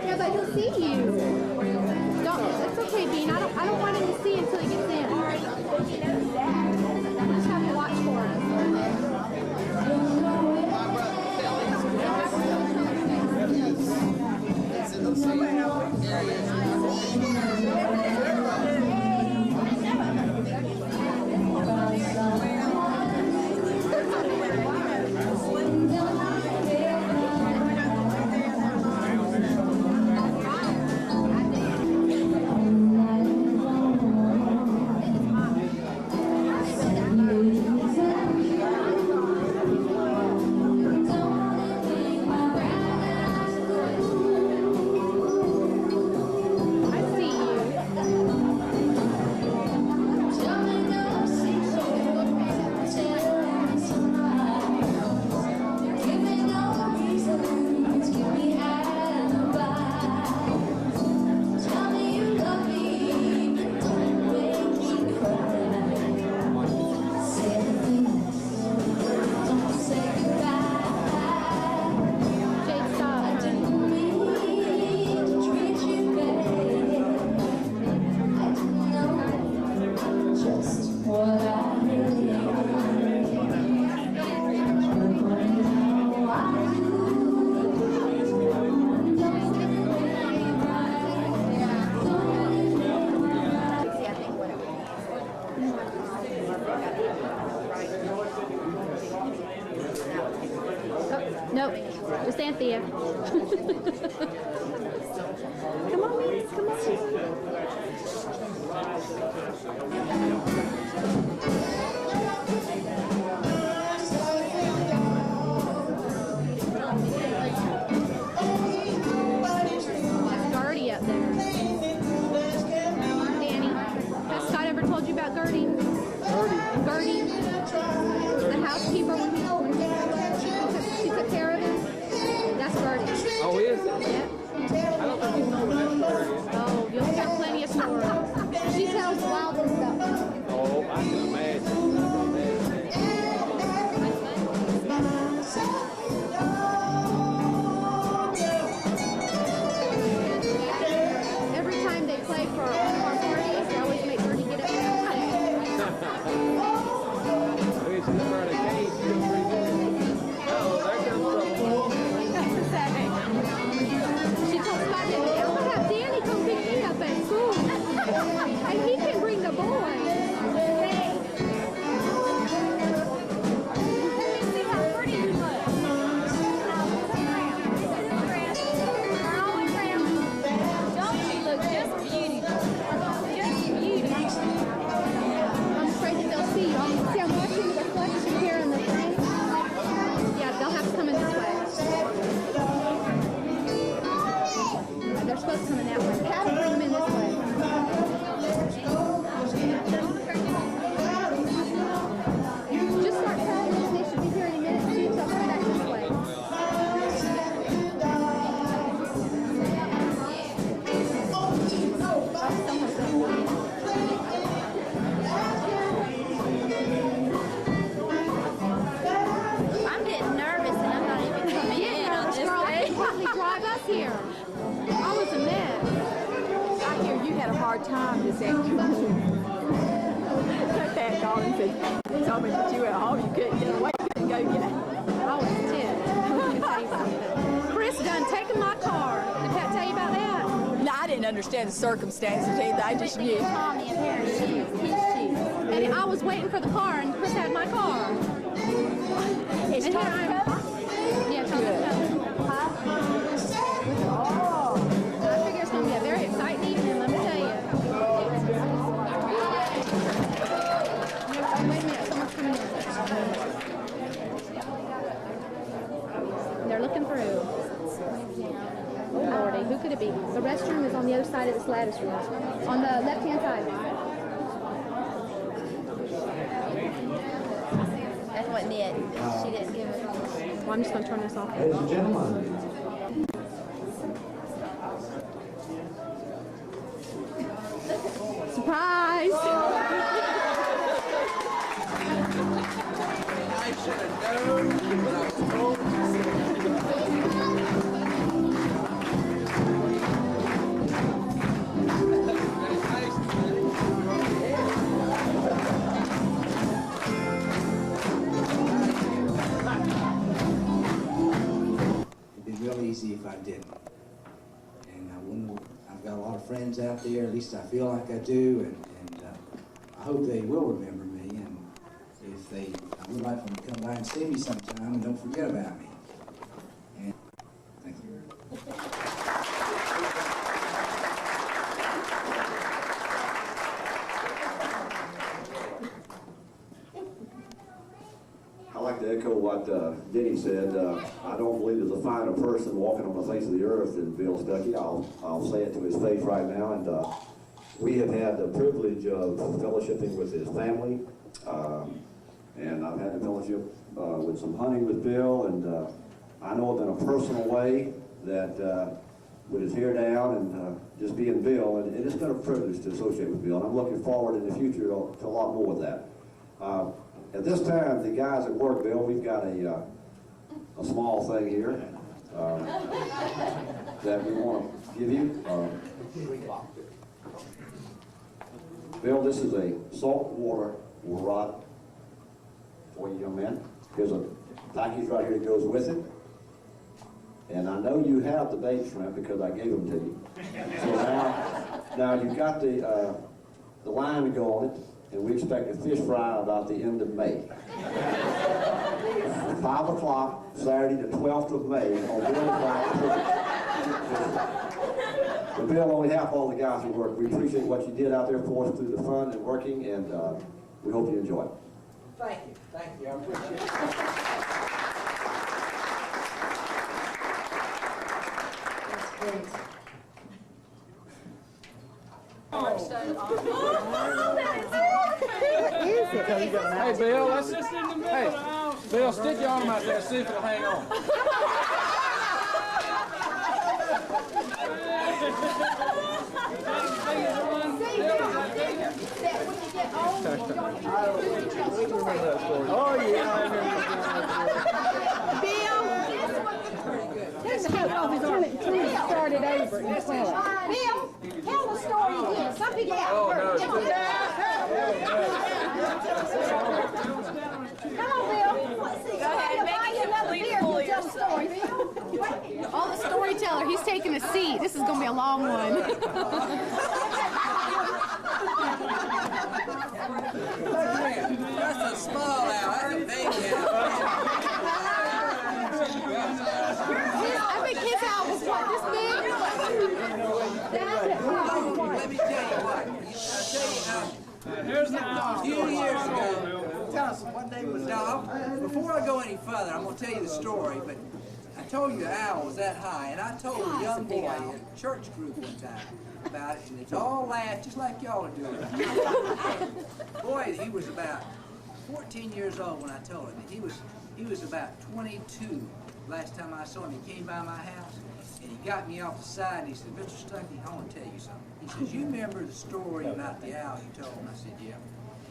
Yeah, but he'll see you. Don't. It's okay, Bean. I don't want him to see until he gets in. You just have to watch for him. Nope, just Anthea. Come on, Miss, come on. That's Gertie up there. Danny, has Scott ever told you about Gertie? Gertie. The housekeeper when she took care of him. That's Gertie. Oh, is it? Yeah. I don't think you know what that story is. Oh, you'll have plenty of stories. She tells the wildest stuff. Oh, I can imagine. Every time they play for one of our parties, they always make Gertie get up there and She's in front of the cage. She's pretty good. Oh, there comes trouble. she told Scott that I'm gonna have Danny come pick me up at school. And he can bring the boys. Hey. Let me see how pretty you look. Don't you look just beautiful? Just beautiful. I'm afraid that they'll see you. See, I'm watching the reflection here in the frame. Yeah, they'll have to come in this way. They're supposed to come in that way. Cat will bring them in this way. Just start telling them they should be here in a minute too, so come back this way. I'm getting nervous and I'm not even coming in on this Girl, I day. can hardly drive us here. I was a mess. I hear you had a hard time this afternoon. Pat called and said, told me that you were at home, you couldn't get away, you couldn't go get it. I was tipped. Let me tell you something. Chris done taken my car. Did Pat tell you about that? No, I didn't understand the circumstances either, I just knew. Tommy and Harry. And I was waiting for the car, and Chris had my car. It's And Tommy here I'm- coming? Yeah, Tommy's coming. Oh. I figure it's going to be a very exciting evening, let me tell you. Wait a minute, someone's coming in. They're looking through. Oh, Lordy, who could it be? The restroom is on the other side of this lattice room. On the left-hand side. That wasn't it. She didn't give it. Well, I'm just going to turn this off. Ladies and gentlemen, Surprise! I should have known what I was told. friends out there. At least I feel like I do, and I hope they will remember me. And if they, I would like them to come by and see me sometime, and don't forget about me. And thank you. I'd like to echo what Denny said. I don't believe there's a finer person walking on the face of the earth than Bill Stuckey. I'll say it to his face right now. And we have had the privilege of fellowshipping with his family. And I've had the fellowship with some hunting with Bill. And I know in a personal way that with his hair down and just being Bill, and it's been a privilege to associate with Bill. And I'm looking forward in the future to a lot more of that. At this time, the guys at work, Bill, we've got a small thing here that we want to give you. Bill, this is a saltwater rod for you young men. Here's a package right here that goes with it. And I know you have the bait shrimp because I gave them to you. So now you've got the line to go on it. And we expect a fish fry about the end of May. 5 o'clock, Saturday the 12th of May, on Bill But Bill, on behalf of all the guys who work, we appreciate what you did out there for us through the fun and working, and we hope you enjoy it. Thank you. Thank you. I appreciate it. That's great. Hey, Bill, let's just in the middle. Hey, Bill, stick your arm out there, see if it'll hang on. Oh, yeah. Bill, start it over. Bill, tell the story again. Some people have heard it. Come on, Bill. Go ahead, make it complete for yourself. Oh, the storyteller, he's taking a seat. This is going to be a long one. That's a small owl. That's a big owl. I think his owl was what, this big? Let me tell you what. Here's the A few years ago, tell us what day was now. Before I go any further, I'm going to tell you the story, but I told you the owl was that high, and I told a young boy in a church group one time about it, and it's all laughed just like y'all are doing. Boy, he was about 14 years old when I told him. He was about 22 last time I saw him. He came by my house, and he got me off the side, and he said, Mr. Stuckey, I want to tell you something. He says, you remember the story about the owl you told me? I said, yeah.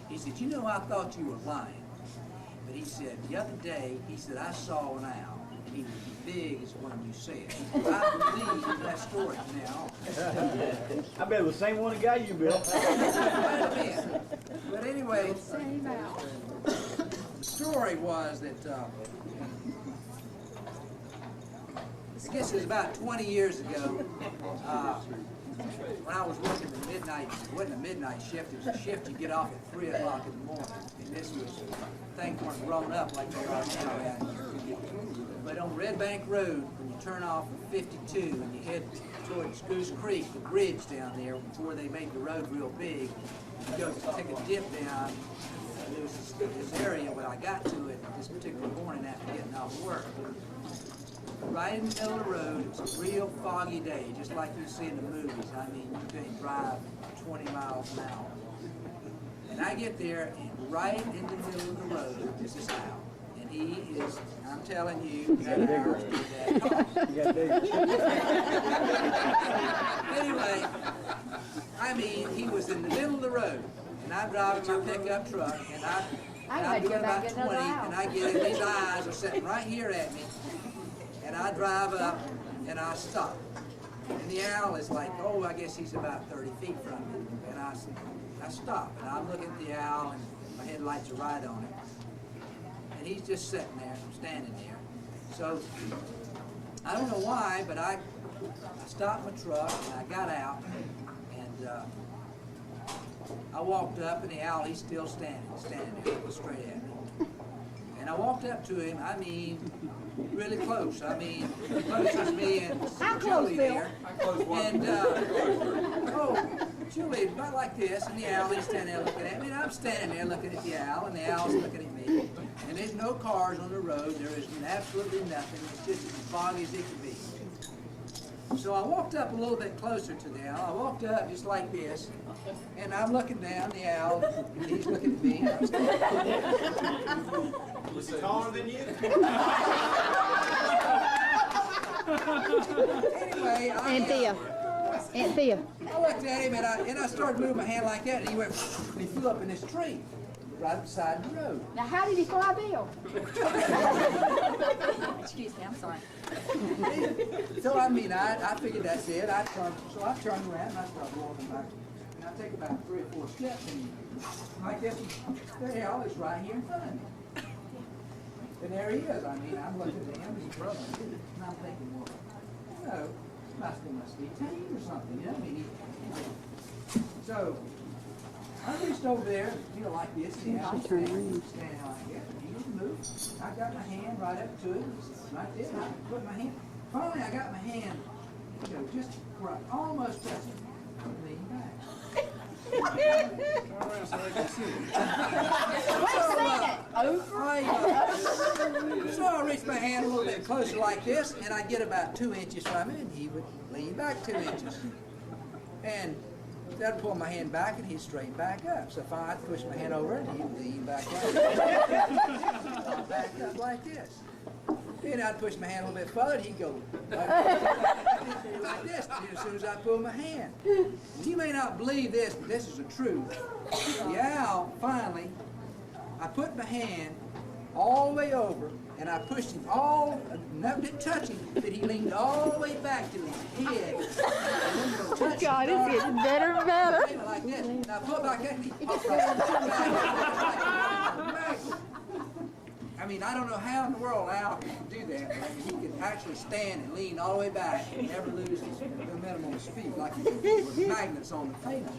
He said, you know, I thought you were lying. But he said, the other day, he said, I saw an owl, and he was as big as one you said. I believe that story from now on. I bet it was the same one that got you, Bill. But anyway, the story was that, I guess it was about 20 years ago, when I was working the midnight, it wasn't a midnight shift, it was a shift you get off at 3 o'clock in the morning. And this was, things weren't grown up like they are now around here. But on Red Bank Road, when you turn off at 52 and you head towards Goose Creek, the bridge down there, before they made the road real big, you go take a dip down. There was this area when I got to it this particular morning after getting off work. Right in the middle of the road, it was a real foggy day, just like you see in the movies. I mean, you couldn't drive 20 miles an hour. And I get there, and right in the middle of the road is this owl. And he is, I'm telling you, that owl is that tall. Anyway, I mean, he was in the middle of the road, and I'm driving my pickup truck, and I'm doing about 20, and I get in, these eyes are sitting right here at me. And I drive up, and I stop. And the owl is like, oh, I guess he's about 30 feet from me. And I stop, and I'm looking at the owl, and my headlights are right on it. And he's just sitting there, standing there. So, I don't know why, but I stopped my truck, and I got out, walked up, and the owl, he's still standing there, looking straight at me. And I walked up to him, I mean, really close. I mean, close as me and Julie there. And, Julie, about like this, and the owl is standing there looking at me, and I'm standing there looking at the owl, and the owl's looking at me. And there's no cars on the road, there is absolutely nothing, it's just as foggy as it can be. So I walked up a little bit closer to the owl. I walked up just like this, and I'm looking down the owl, and he's looking at me. And I'm standing. Was he taller than you? Anyway, Aunt Thea. Aunt Thea. I looked at him, and I started moving my hand like that, and he went, and he flew up in this tree right beside the road. Now, how did he fly, Bill? Excuse me, I'm sorry. So I mean, I figured that's it. So I turned around and I started walking back. And I take about 3 or 4 steps, and I guess the owl is right here in front of me. And there he is. I mean, I'm looking at him, he's brother, and I'm thinking, well, you know, must be tame or something. You know, I mean, so I reached over there, you know, like this, and I was standing like that, and he didn't move. I got my hand right up to it, right there, and I put my hand. Finally, I got my hand, you know, just where I almost touched it. I'm leaning back. So I reached my hand a little bit closer like this, and I get about 2 inches from him, and he would lean back 2 inches. And I'd pull my hand back, and he'd straighten back up. So if I'd push my hand over, and he'd lean back up. Back up like this. And I'd push my hand a little bit further, and he'd go like this as soon as I pull my hand. You may not believe this, but this is the truth. The owl, finally, I put my hand all the way over, and I pushed him didn't touch him, but he leaned all the way back to his head. God, it's getting better and better. Like this. Now put back at me. I mean, I don't know how in the world an owl can do that, but he can actually stand and lean all the way back and never lose his momentum on his feet, like he did with magnets on the pavement.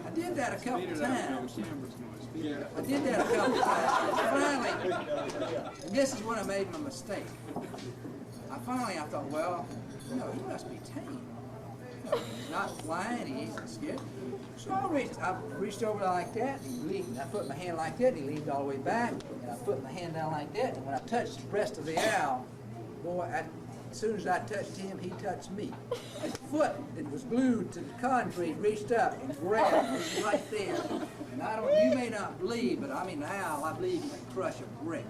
I did that a couple of times. Finally, and this is when I made my mistake. I thought, well, no, he must be tame. He's not flying, he isn't scared. So I reached over like that, and he leaned. I put my hand like that, and he leaned all the way back, and I put my hand down like that, and when I touched the breast of the owl, boy, as soon as I touched him, he touched me. His foot that was glued to the concrete reached up and grabbed me right there. And you may not believe, but I mean, the owl, I believe, can crush a brick.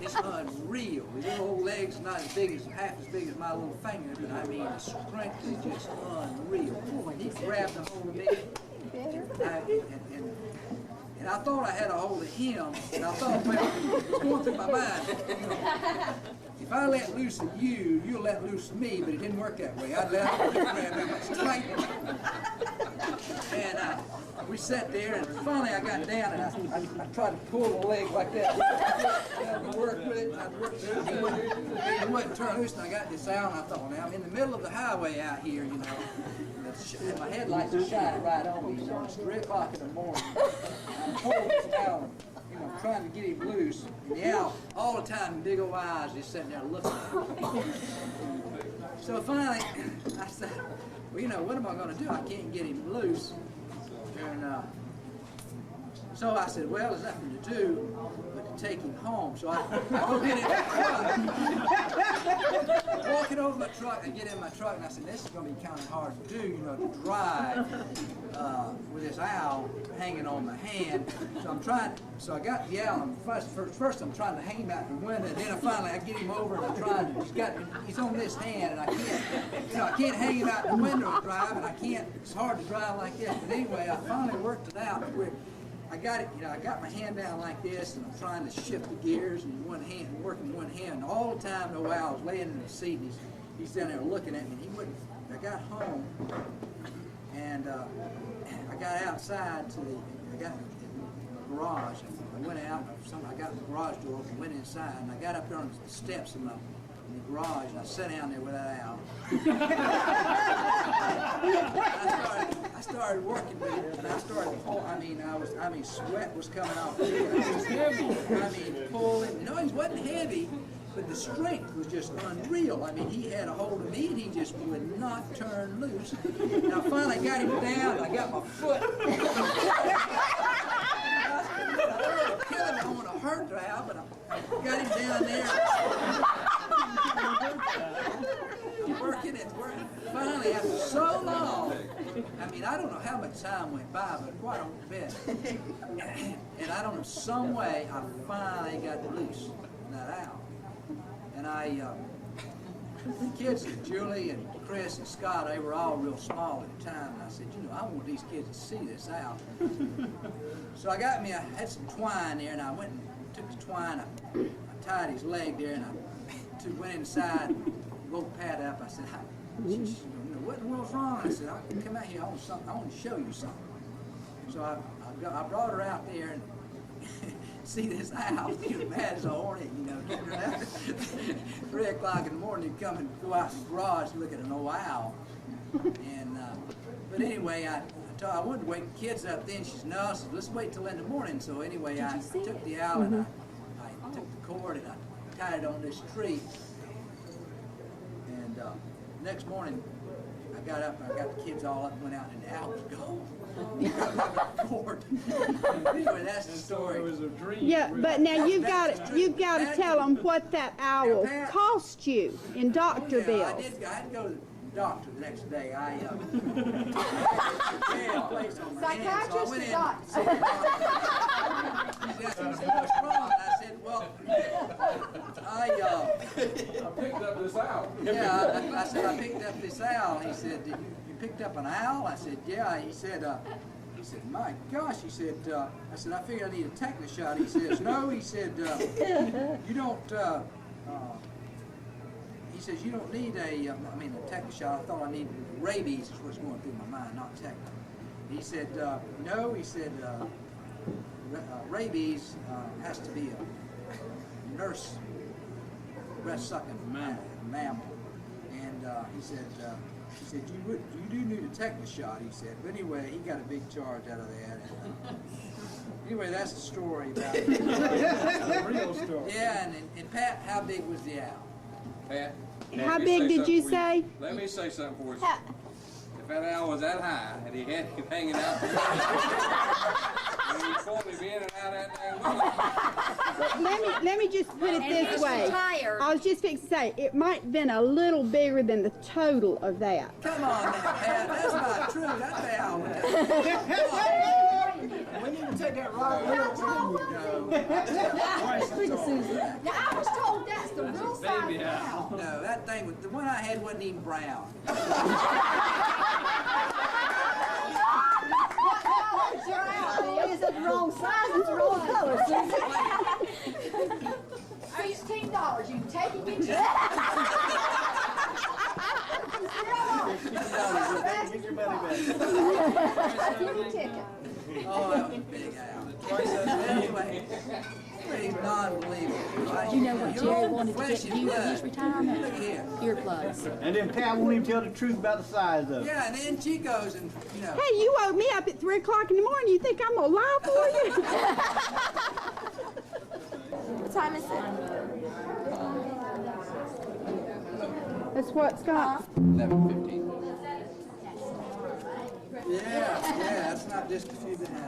It's unreal. His little old legs not as big as, half as big as my little finger, but I mean, the strength is just unreal. He grabbed a hold of me, and I thought I had a hold of him, and I thought, well, it was going through my mind. If I let loose of you, you'll let loose of me, but it didn't work that way. I let him grab that much tighter. And we sat there, and finally I got down, and I tried to pull the leg like that. I'd work with it, I'd work through it. He wouldn't turn loose, and I got this out, and I thought, well, now I'm in the middle of the highway out here, you know. And my headlights are shining right on me, so it's 3 o'clock in the morning. I'm pulling this owl, you know, trying to get him loose. And the owl, all the time, big old eyes, just sitting there looking at me. So finally, I said, well, you know, what am I going to do? I can't get him loose. And so I said, well, there's nothing to do but to take him home. So I go get in my truck. Walking over my truck, I get in my truck, and I said, this is going to be kind of hard to do, you know, to drive with this owl hanging on my hand. So I got the owl, and first I'm trying to hang him out the window, and then I get him over, and I'm trying to, he's on this hand, and I can't hang him out the window and drive, and it's hard to drive like this. But anyway, I finally worked it out where I got it, you know, I got my hand down like this, and I'm trying to shift the gears in one hand, working one hand. And all the time, the owl was laying in the seat, and he's down there looking at me, and he wouldn't. I got home, and I got outside I got in the garage, and I went out, I got the garage door and went inside, and I got up there on the steps in the garage, and I sat down there with that owl. I started started working with it, and I started pulling. I mean, sweat was coming off me. And I was pulling. No, he wasn't heavy, but the strength was just unreal. I mean, he had a hold of me, and he just would not turn loose. And I finally got him down. I got my foot. I don't want to hurt Ralph, but I got him down there. I'm working and working. Finally, after so long, I mean, I don't know how much time went by, but quite a bit. And I don't know, some way, I finally got loose from that owl. And the kids, Julie and Chris and Scott, they were all real small at the time. And I said, you know, I want these kids to see this owl. So I had some twine there, and I went and took the twine, I tied his leg there, and I went inside, woke Pat up. I said, what in the world's wrong? I said, come out here, I want to show you something. So I brought her out there and see this owl. He was mad as a hornet, you know, getting her out. 3 o'clock in the morning, he'd come and go out in the garage and look at an old owl. And, but anyway, I wanted to wake the kids up then. She said, no, I said, let's wait till in the morning. So anyway, I took the owl and I took the cord and I tied it on this tree. And next morning, I got up and I got the kids all up and went out and the owl was gone. Anyway, that's the story. It was a dream. Yeah, but now you've got to tell them what that owl cost you in doctor bills. I had to go to the doctor the next day. I had a place on my hand, so I went in and said, he said, what's wrong? And I said, well, I picked up this owl. yeah, I said, I picked up this owl. He said, you picked up an owl? I said, yeah. He said, my gosh, he said, I said, I figured I need a tetanus shot. He says, no, he said, you don't, he says, you don't need a tetanus shot. I thought I needed rabies is what's going through my mind, not tetanus. He said, no, he said, rabies has to be a nurse breast-sucking mammal. And he said, you do need a tetanus shot, he said. But anyway, he got a big charge out of that. And, anyway, that's the story about it. That's the real story. Yeah, and Pat, how big was the owl? Pat, How big did you say? let me say something for you. If that owl was that high and he had him hanging out, and he pulled him in and out that damn window. Let me just put it this way. Retired. I was just fixing to say, it might have been a little bigger than the total of that. Come on now, Pat, that's not true. That's the owl. We need to take that right Now, I was told that's the real size of the owl. No, that thing, the one I had wasn't even brown. What's your owl? Is it the wrong size? It's the wrong color, Susan. $16. You can take it, get your Get your money back. Give you a ticket. Oh, that was a big owl. Anyway, pretty non-believable. You know what Jerry wanted to get you for his retirement? Look at here. Earplugs. And then Pat won't even tell the truth about the size of it. Yeah, and then Chico's and, you know. Hey, you woke me up at 3 o'clock in the morning. You think I'm gonna lie for you? What time is it? That's what Scott. 11:15. Yeah, that's not just a few behind.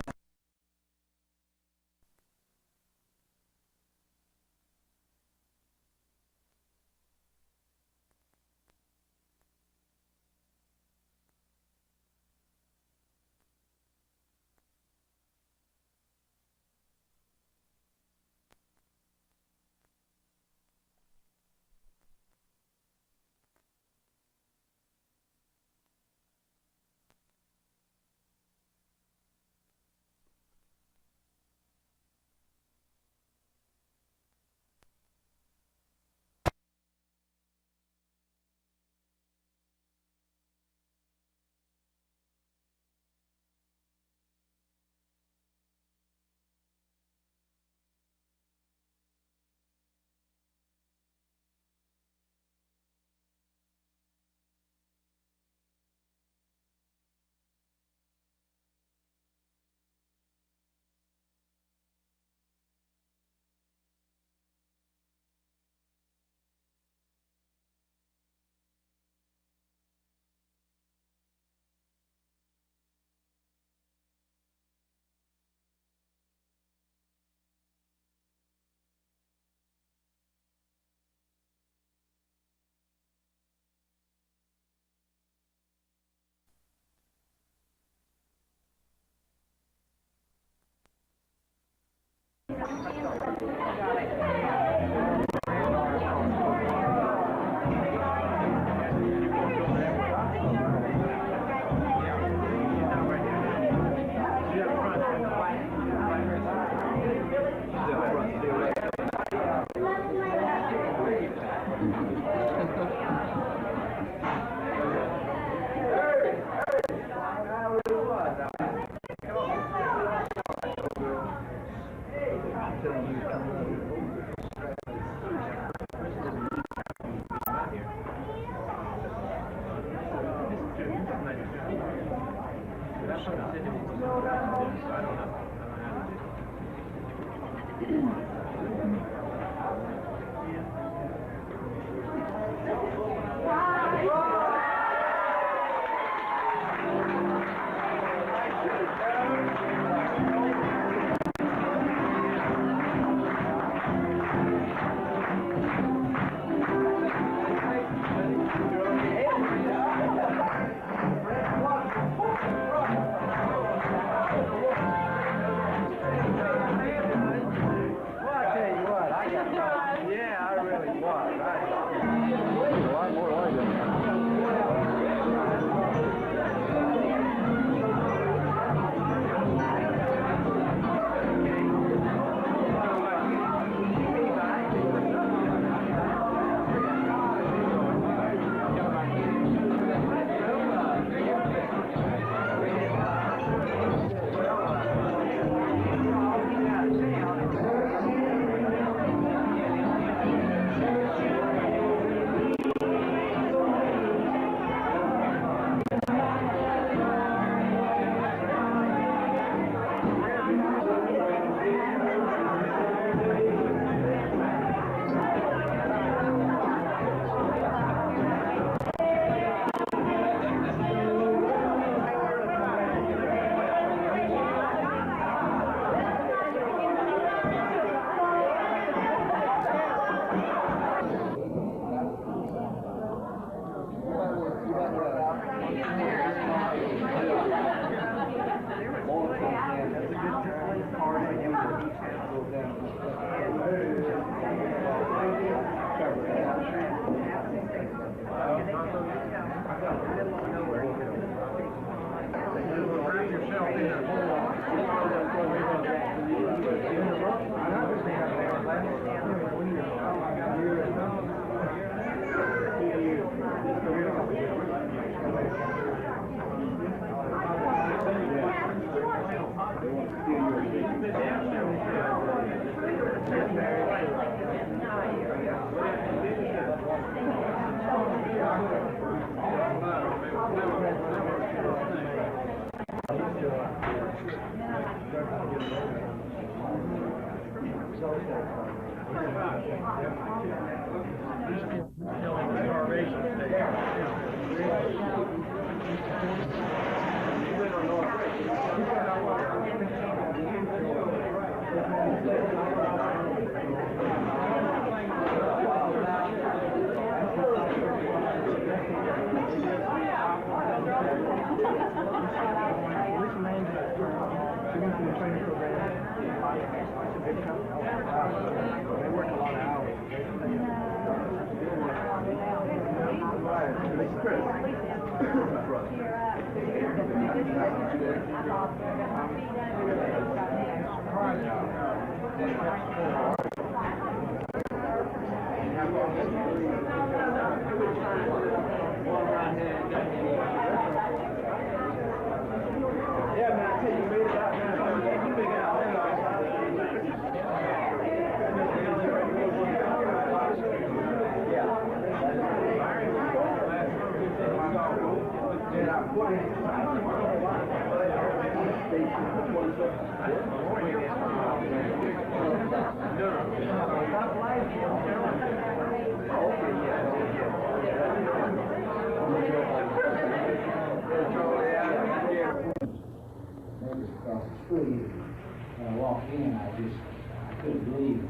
Across the street, when I walked in, I couldn't believe it.